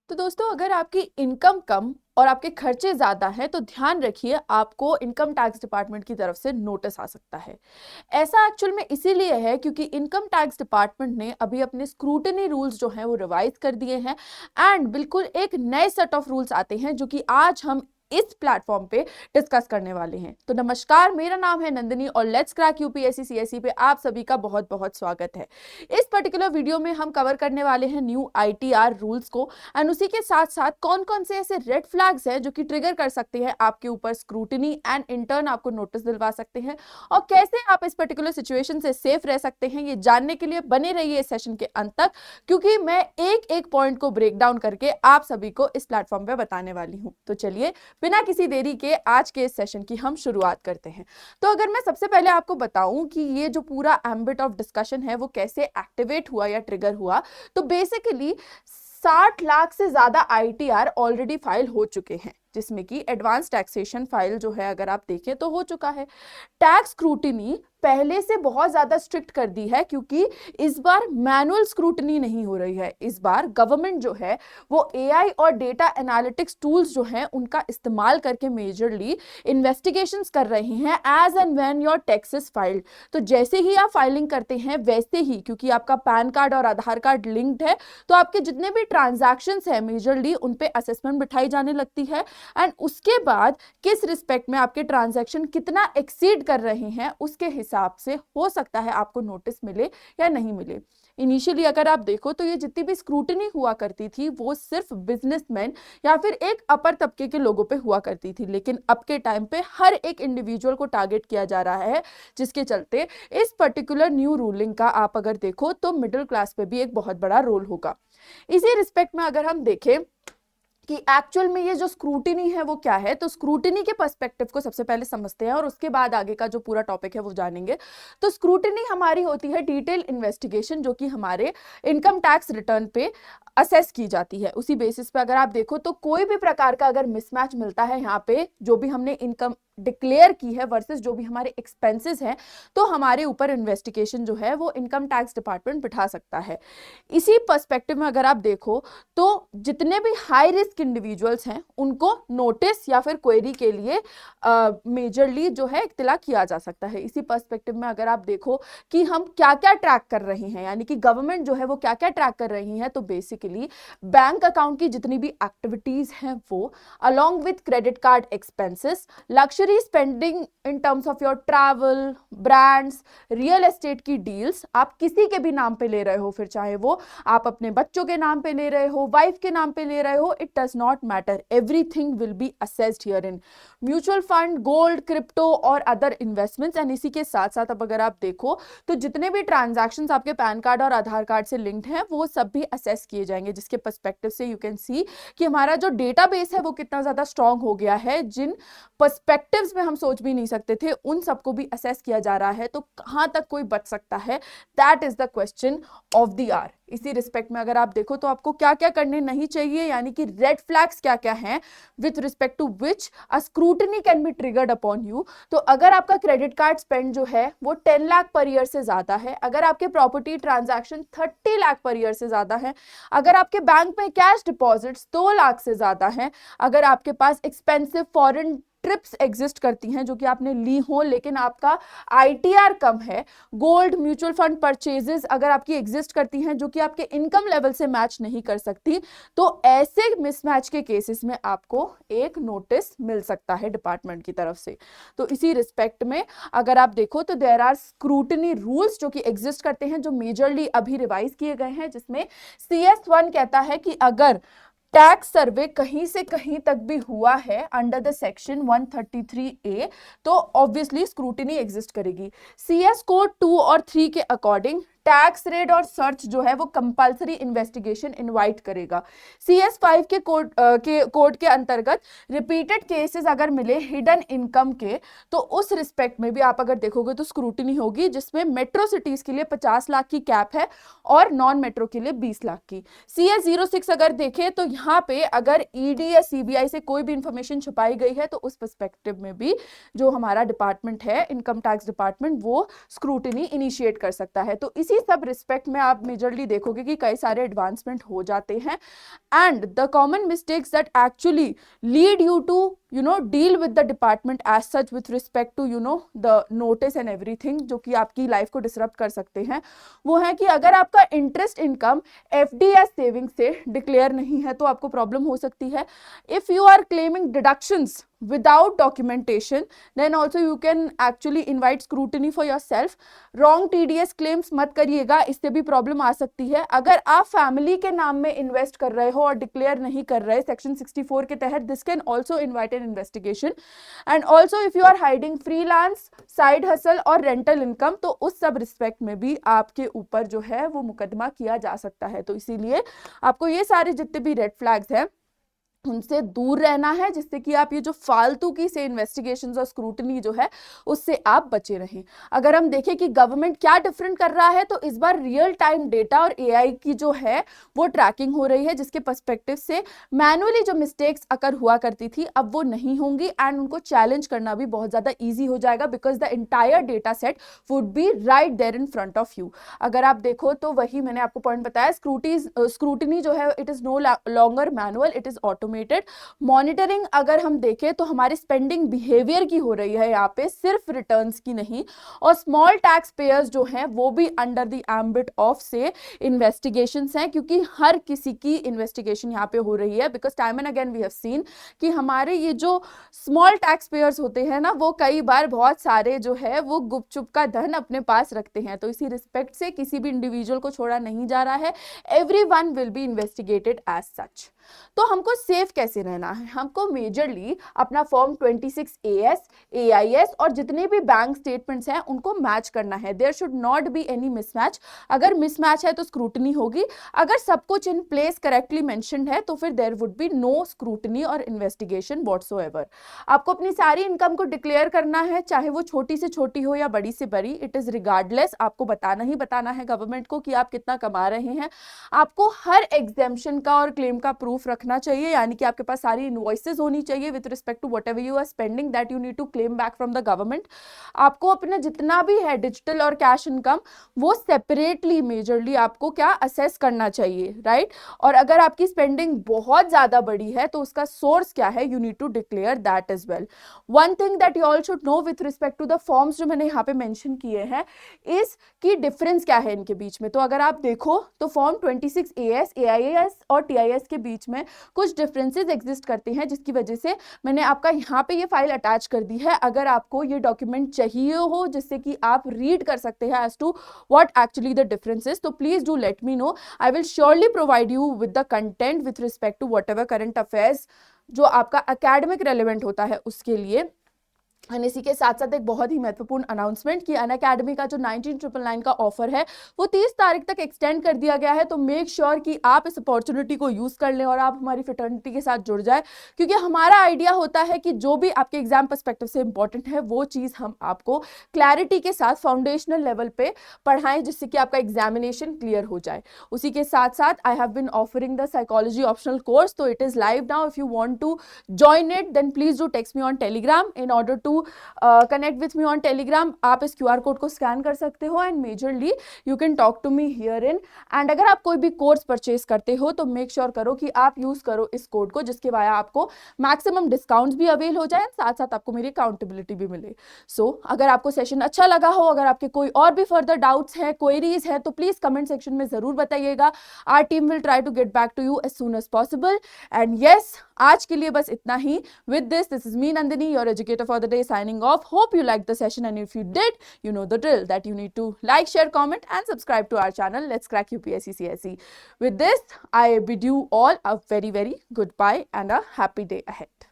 तो दोस्तों, अगर आपकी इनकम कम और आपके खर्चे ज्यादा हैं तो ध्यान रखिए, आपको इनकम टैक्स डिपार्टमेंट की तरफ से नोटिस आ सकता है। ऐसा एक्चुअल में इसीलिए है क्योंकि इनकम टैक्स डिपार्टमेंट ने अभी अपने स्क्रूटनी रूल्स जो हैं वो रिवाइज कर दिए हैं। एंड बिल्कुल एक नए सेट ऑफ रूल्स आते हैं जो कि आज हम इस प्लेटफॉर्म पे डिस्कस करने वाले हैं। तो नमस्कार, मेरा नाम है नंदिनी और लेट्स क्रैक यूपीएससी सीएसई पे आप सभी का बहुत बहुत स्वागत है। इस पर्टिकुलर वीडियो में हम कवर करने वाले हैं न्यू आईटीआर रूल्स को, एंड उसी के साथ साथ कौन कौन से ऐसे रेड फ्लैग्स हैं जो कि ट्रिगर कर सकते हैं आपके ऊपर स्क्रूटनी एंड इंटर्न आपको नोटिस दिलवा सकते हैं, और कैसे आप इस पर्टिकुलर सिचुएशन से सेफ रह सकते हैं। ये जानने के लिए बने रहिए इस सेशन के अंत तक, क्योंकि मैं एक एक पॉइंट को ब्रेक डाउन करके आप सभी को इस प्लेटफॉर्म पे बताने वाली हूं। तो चलिए बिना किसी देरी के आज के इस सेशन की हम शुरुआत करते हैं। तो अगर मैं सबसे पहले आपको बताऊं कि ये जो पूरा एम्बिट ऑफ डिस्कशन है वो कैसे एक्टिवेट हुआ या ट्रिगर हुआ, तो बेसिकली 60 लाख से ज्यादा आईटीआर ऑलरेडी फाइल हो चुके हैं, जिसमें कि एडवांस टैक्सेशन फाइल जो है अगर आप देखें तो हो चुका है। टैक्स स्क्रूटनी पहले से बहुत ज्यादा स्ट्रिक्ट कर दी है, क्योंकि इस बार मैनुअल स्क्रूटनी नहीं हो रही है। इस बार गवर्नमेंट जो है वो एआई और डेटा एनालिटिक्स टूल्स जो हैं उनका इस्तेमाल करके मेजरली इन्वेस्टिगेशंस कर रहे हैं as and when your tax is filed. तो जैसे ही आप फाइलिंग करते हैं वैसे ही, क्योंकि आपका पैन कार्ड और आधार कार्ड लिंक्ड है, तो आपके जितने भी ट्रांजैक्शंस हैं मेजरली उन पे असेसमेंट बिठाई जाने लगती है। एंड उसके बाद किस रिस्पेक्ट में आपके ट्रांजैक्शन कितना एक्सीड कर रहे हैं उसके हिसाब से हो सकता है आपको नोटिस मिले या नहीं मिले। इनिशियली अगर आप देखो तो ये जितनी भी स्क्रूटनी हुआ करती थी वो सिर्फ बिजनेसमैन या फिर एक अपर तबके के लोगों पे हुआ करती थी, लेकिन अब के टाइम पे हर एक इंडिविजुअल को टारगेट किया जा रहा है, जिसके चलते इस पर्टिकुलर न्यू रूलिंग का आप अगर देखो तो मिडिल क्लास पे भी एक बहुत बड़ा रोल होगा। इसी रिस्पेक्ट में अगर हम देखें कि एक्चुअल में ये जो स्क्रूटिनी है वो क्या है, तो स्क्रूटिनी के पर्सपेक्टिव को सबसे पहले समझते हैं और उसके बाद आगे का जो पूरा टॉपिक है वो जानेंगे। तो स्क्रूटिनी हमारी होती है डिटेल इन्वेस्टिगेशन, जो कि हमारे इनकम टैक्स रिटर्न पे असेस की जाती है। उसी बेसिस पे अगर आप देखो तो कोई भी प्रकार का अगर मिसमैच मिलता है यहाँ पे, जो भी हमने इनकम डिक्लेयर की है वर्सेस जो भी हमारे एक्सपेंसेस हैं, तो हमारे ऊपर इन्वेस्टिगेशन जो है वो इनकम टैक्स डिपार्टमेंट बिठा सकता है। इसी पर्सपेक्टिव में अगर आप देखो तो जितने भी हाई रिस्क इंडिविजुअल्स हैं उनको नोटिस या फिर क्वेरी के लिए मेजरली जो है इत्तला किया जा सकता है। इसी पर्सपेक्टिव में अगर आप देखो कि हम क्या क्या ट्रैक कर रहे हैं, यानी कि गवर्नमेंट जो है वो क्या क्या ट्रैक कर रही है, तो बेसिकली बैंक अकाउंट की जितनी भी एक्टिविटीज हैं वो, along with credit card expenses, luxury spending in terms of your travel, brands, real estate की डील्स, आप किसी के भी नाम पे ले रहे हो, फिर चाहे वो आप अपने बच्चों के नाम पे ले रहे हो, वाइफ के नाम पे ले रहे हो, it does not matter, everything will be assessed here in. Mutual fund, gold, crypto और अदर इन्वेस्टमेंट्स। एंड इसी के साथ साथ अब अगर आप देखो तो जितने भी ट्रांजैक्शंस आपके पैन कार्ड और आधार कार्ड से लिंक्ड हैं वो सब भी असेस किए जाएंगे, जिसके पर्सपेक्टिव से यू कैन सी कि हमारा जो डेटाबेस है वो कितना ज्यादा स्ट्रांग हो गया है। जिन पर्सपेक्टिव्स में हम सोच भी नहीं सकते थे उन सबको भी असेस किया जा रहा है। तो कहां तक कोई बच सकता है, that is the question of the hour. इसी रिस्पेक्ट में अगर आप देखो तो आपको क्या क्या करने नहीं चाहिए, यानी कि रेड फ्लैग्स क्या क्या हैं with respect to which a scrutiny can be triggered upon you. तो अगर आपका क्रेडिट कार्ड स्पेंड जो है वो 10 लाख पर ईयर से ज्यादा है, अगर आपके property transaction 30 lakh per year से ज्यादा है, अगर आपके बैंक में कैश डिपॉजिट्स 2 लाख से ज्यादा है, अगर आपके पास एक्सपेंसिव फॉरेन ट्रिप्स एग्जिस्ट करती हैं जो कि आपने ली हो लेकिन आपका आईटीआर कम है, गोल्ड, म्यूचुअल फंड परचेजेस अगर आपकी एग्जिस्ट करती हैं जो कि आपके इनकम लेवल से मैच नहीं कर सकती, तो ऐसे मिसमैच के केसेस में आपको एक नोटिस मिल सकता है डिपार्टमेंट की तरफ से। तो इसी रिस्पेक्ट में अगर आप देखो तो देयर आर स्क्रूटनी रूल्स जो कि एग्जिस्ट करते हैं, जो मेजरली अभी रिवाइज किए गए हैं, जिसमें CS1 कहता है कि अगर टैक्स सर्वे कहीं से कहीं तक भी हुआ है अंडर द सेक्शन 133A, तो ऑब्वियसली स्क्रूटिनी एग्जिस्ट करेगी। CS कोड 2 और 3 के अकॉर्डिंग टैक्स रेड और सर्च जो है वो कंपलसरी इन्वेस्टिगेशन इनवाइट करेगा। CS5 के कोड के अंतर्गत रिपीटेड केसेस अगर मिले हिडन इनकम के, तो उस रिस्पेक्ट में भी आप अगर देखोगे तो स्क्रूटिनी होगी, जिसमें मेट्रो सिटीज के लिए 50 लाख की कैप है और नॉन मेट्रो के लिए 20 लाख की। CS06 अगर देखें तो यहाँ पे अगर ईडी या सीबीआई से कोई भी इंफॉर्मेशन छुपाई गई है तो उस पर्सपेक्टिव में भी जो हमारा डिपार्टमेंट है इनकम टैक्स डिपार्टमेंट, वो स्क्रूटिनी इनिशिएट कर सकता है। तो इसी इसी सब रिस्पेक्ट में आप मेजरली देखोगे कि कई सारे एडवांसमेंट हो जाते हैं। And the common mistakes that actually lead you to deal with the department as such with respect to the notice and everything, जो कि आपकी लाइफ को डिसरप्ट कर सकते हैं, वो है कि अगर आपका इंटरेस्ट इनकम एफडी या सेविंग से डिक्लेयर नहीं है तो आपको प्रॉब्लम हो सकती है। If you are claiming deductions without documentation, then also you can actually invite scrutiny for yourself. Wrong TDS claims मत करिएगा, इससे भी प्रॉब्लम आ सकती है। अगर आप फैमिली के नाम में इन्वेस्ट कर रहे हो और डिक्लेयर नहीं कर रहे सेक्शन 64 के तहत, this can also invite an investigation. And also if you are hiding freelance, side hustle और रेंटल इनकम, तो उस सब रिस्पेक्ट में भी आपके ऊपर जो है वो मुकदमा किया जा सकता है। तो इसीलिए आपको ये सारे जितने भी रेड फ्लैग्स हैं उनसे दूर रहना है, जिससे कि आप ये जो फालतू की से इन्वेस्टिगेशंस और स्क्रूटनी जो है उससे आप बचे रहें। अगर हम देखें कि गवर्नमेंट क्या डिफरेंट कर रहा है, तो इस बार रियल टाइम डेटा और एआई की जो है वो ट्रैकिंग हो रही है, जिसके पर्सपेक्टिव से मैनुअली जो मिस्टेक्स अगर हुआ करती थी अब वो नहीं होंगी एंड उनको चैलेंज करना भी बहुत ज्यादा ईजी हो जाएगा, because the entire data set would be right there in front of you. अगर आप देखो तो वही मैंने आपको पॉइंट बताया, स्क्रूटनी जो है it is no longer manual, it is automated. Monitoring अगर हम देखें तो हमारे स्पेंडिंग बिहेवियर की हो रही है यहाँ पे, सिर्फ रिटर्न्स की नहीं। और स्मॉल टैक्स पेयर्स जो हैं वो भी अंडर द एम्बिट ऑफ से इन्वेस्टिगेशंस हैं, क्योंकि हर किसी की इन्वेस्टिगेशन यहाँ पे हो रही है, because time and again we have seen कि हमारे ये जो स्मॉल टैक्स पेयर्स होते हैं ना, वो कई बार बहुत सारे जो है वो गुपचुप का धन अपने पास रखते हैं। तो इसी रिस्पेक्ट से किसी भी इंडिविजुअल को छोड़ा नहीं जा रहा है, everyone will be investigated as such. तो हमको सेफ कैसे रहना है? हमको मेजरली अपना फॉर्म 26 AS, AIS और जितने भी बैंक स्टेटमेंट्स हैं उनको मैच करना है। There should not be any mismatch. अगर मिसमैच है तो स्क्रूटनी होगी, अगर सब कुछ इन प्लेस करेक्टली मेंशन्ड है तो फिर there would be no scrutiny और इन्वेस्टिगेशन व्हाटसोएवर। आपको अपनी सारी इनकम को डिक्लेयर करना है, चाहे वो छोटी से छोटी हो या बड़ी से बड़ी, इट इज रिगार्डलेस। आपको बताना ही बताना है गवर्नमेंट को कि आप कितना कमा रहे हैं। आपको हर एग्जेम्पशन का और क्लेम का प्रूफ रखना चाहिए, यानी कि आपके पास सारी इनवॉइसेस होनी चाहिए with respect to whatever you are spending that you need to claim back from the government. आपको अपना जितना भी है डिजिटल और कैश इनकम वो सेपरेटली मेजरली आपको क्या असेस करना चाहिए, राइट? और अगर आपकी स्पेंडिंग बहुत ज्यादा बड़ी है तो उसका सोर्स क्या है, you need to declare that as well. One thing that you all should know with respect to the forms जो मैंने यहाँ पे मेंशन किए हैं, इस की डिफरेंस क्या है इनके बीच में। तो अगर आप देखो तो फॉर्म 26 AS, AIS और TIS के बीच में कुछ डिफरेंसेस एग्जिस्ट करते हैं, जिसकी वजह से मैंने आपका यहाँ पे ये फाइल अटैच कर दी है। अगर आपको ये डॉक्यूमेंट चाहिए हो जिससे कि आप रीड कर सकते हैं as to what actually the differences, तो please do let me know. I will surely provide you with the content with respect to whatever current affairs जो आपका एकेडमिक रेलेवेंट होता है उसके लिए। और इसी के साथ साथ एक बहुत ही महत्वपूर्ण अनाउंसमेंट कि अनअकैडमी का जो 19999 का ऑफर है वो 30 तारीख तक एक्सटेंड कर दिया गया है। तो मेक श्योर कि आप इस अपॉर्चुनिटी को यूज कर लें और आप हमारी फ्रेटर्निटी के साथ जुड़ जाए, क्योंकि हमारा आइडिया होता है कि जो भी आपके एग्जाम पर्सपेक्टिव से इंपॉर्टेंट है वो चीज हम आपको क्लैरिटी के साथ फाउंडेशनल लेवल पे पढ़ाएं, जिससे कि आपका एग्जामिनेशन क्लियर हो जाए। उसी के साथ साथ I have been offering the psychology optional course, तो it is live now. If you want to join it then please do text me on Telegram in order to connect with me on Telegram. आप इस QR code को scan कर सकते हो and majorly you can talk to me here in. And अगर आप कोई भी कोर्स परचेज करते हो तो मेक श्योर करो कि आप यूज करो इस कोड को, जिसके वाया आपको मैक्सिमम डिस्काउंट्स भी अवेल हो जाए, साथ साथ आपको मेरी अकाउंटेबिलिटी भी मिले। सो अगर आपको सेशन अच्छा लगा हो, अगर आपके कोई और भी फर्दर डाउट्स है, क्वेरीज है, तो प्लीज कमेंट सेक्शन में जरूर बताइएगा। Our team will try to get back to you as soon as possible. And yes, आज के लिए बस इतना ही। With this is me Nandini, your educator for the day, signing off. Hope you liked the session, and if you did, you know the drill that you need to like, share, comment and subscribe to our channel. Let's crack UPSC CSE. With this, I bid you all a very, very goodbye and a happy day ahead.